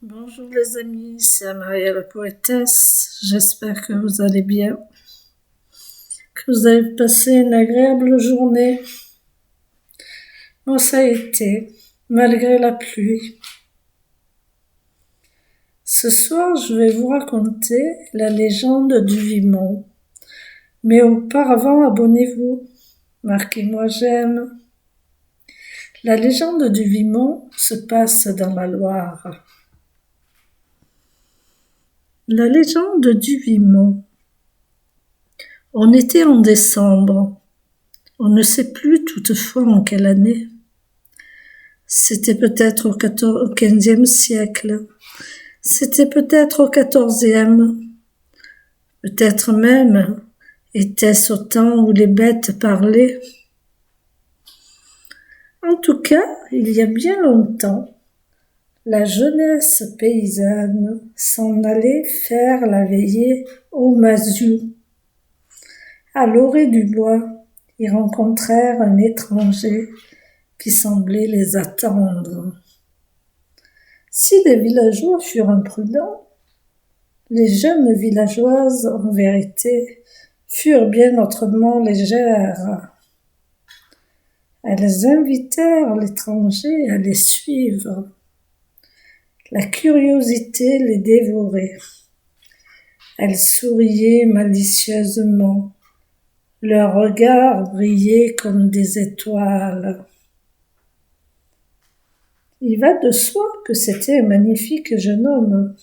Bonjour les amis, c'est Maria la poétesse. J'espère que vous allez bien, que vous avez passé une agréable journée. Moi, ça a été, malgré la pluie. Ce soir, je vais vous raconter la légende du Vimont. Mais auparavant, abonnez-vous, marquez-moi j'aime. La légende du Vimont se passe dans la Loire. La légende du Vimont. On était en décembre. On ne sait plus toutefois en quelle année. C'était peut-être au XVe siècle. C'était peut-être au XIVe. Peut-être même était-ce au temps où les bêtes parlaient. En tout cas, il y a bien longtemps, la jeunesse paysanne s'en allait faire la veillée au Maziou. À l'orée du bois, ils rencontrèrent un étranger qui semblait les attendre. Si les villageois furent imprudents, les jeunes villageoises, en vérité, furent bien autrement légères. Elles invitèrent l'étranger à les suivre. La curiosité les dévorait. Elles souriaient malicieusement. Leurs regards brillaient comme des étoiles. Il va de soi que c'était un magnifique jeune homme.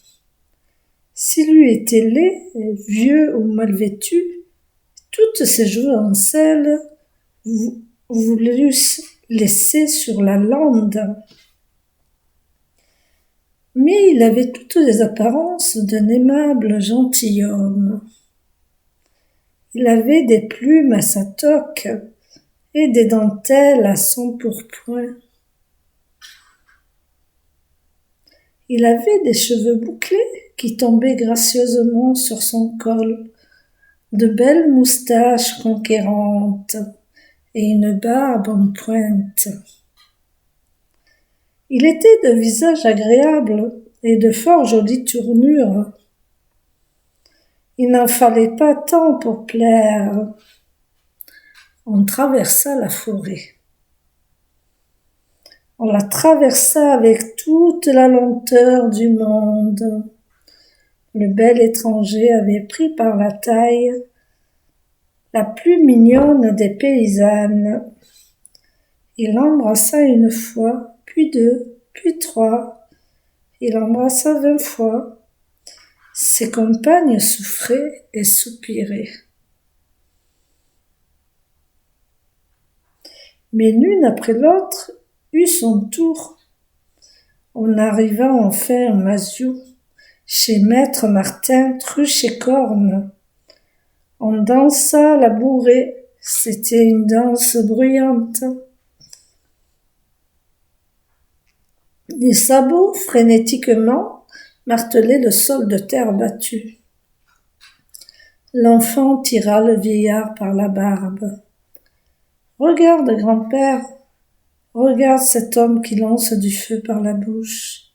S'il eût été laid, vieux ou mal vêtu, toutes ces jouvencelles vous l'eussent laissé sur la lande. Mais il avait toutes les apparences d'un aimable gentilhomme. Il avait des plumes à sa toque et des dentelles à son pourpoint. Il avait des cheveux bouclés qui tombaient gracieusement sur son col, de belles moustaches conquérantes et une barbe en pointe. Il était de visage agréable et de fort jolie tournure. Il n'en fallait pas tant pour plaire. On traversa la forêt. On la traversa avec toute la lenteur du monde. Le bel étranger avait pris par la taille la plus mignonne des paysannes. Il l'embrassa une fois, puis deux, puis trois. Il l'embrassa 20 fois. Ses compagnes souffraient et soupiraient. Mais l'une après l'autre eut son tour. On arriva enfin à Maziou, chez maître Martin Truche-et-Corne. On dansa la bourrée, c'était une danse bruyante. Les sabots frénétiquement martelaient le sol de terre battue. L'enfant tira le vieillard par la barbe. « Regarde, grand-père, regarde cet homme qui lance du feu par la bouche. »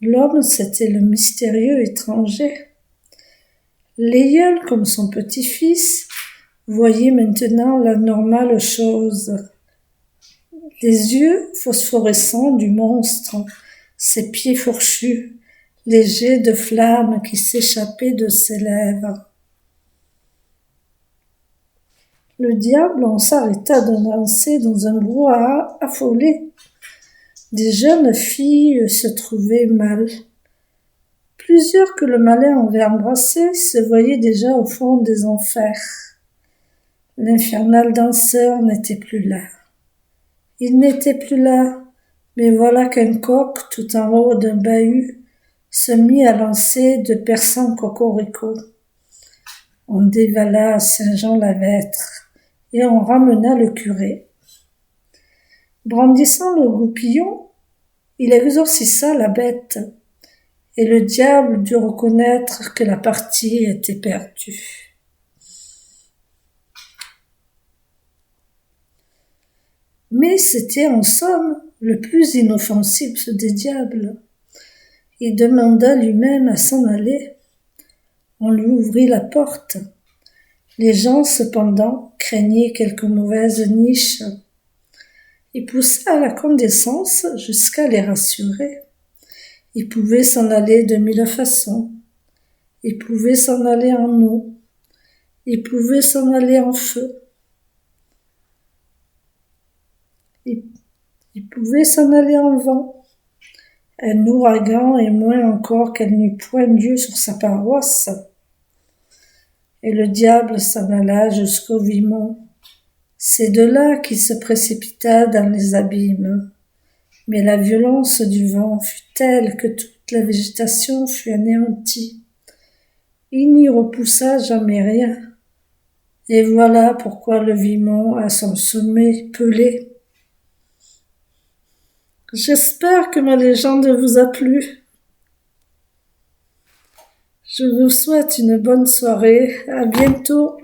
L'homme, c'était le mystérieux étranger. L'aïeul, comme son petit-fils, voyait maintenant la normale chose. Les yeux phosphorescents du monstre, ses pieds fourchus, les jets de flammes qui s'échappaient de ses lèvres. Le diable en s'arrêta de danser dans un brouhaha affolé. Des jeunes filles se trouvaient mal. Plusieurs que le malin avait embrassées se voyaient déjà au fond des enfers. L'infernal danseur n'était plus là. Il n'était plus là, mais voilà qu'un coq, tout en haut d'un bahut, se mit à lancer de perçants cocoricots. On dévala Saint-Jean-la-Vêtre et on ramena le curé. Brandissant le goupillon, il exorcisa la bête, et le diable dut reconnaître que la partie était perdue. Mais c'était en somme le plus inoffensif des diables. Il demanda lui-même à s'en aller. On lui ouvrit la porte. Les gens, cependant, craignaient quelque mauvaise niche. Il poussa la condescence jusqu'à les rassurer. Il pouvait s'en aller de mille façons. Il pouvait s'en aller en eau. Il pouvait s'en aller en feu. Il pouvait s'en aller en vent. Un ouragan et moins encore qu'elle n'eût point lieu sur sa paroisse. Et le diable s'en alla jusqu'au Vimont. C'est de là qu'il se précipita dans les abîmes. Mais la violence du vent fut telle que toute la végétation fut anéantie. Il n'y repoussa jamais rien. Et voilà pourquoi le Vimont a son sommet pelé. J'espère que ma légende vous a plu. Je vous souhaite une bonne soirée. À bientôt.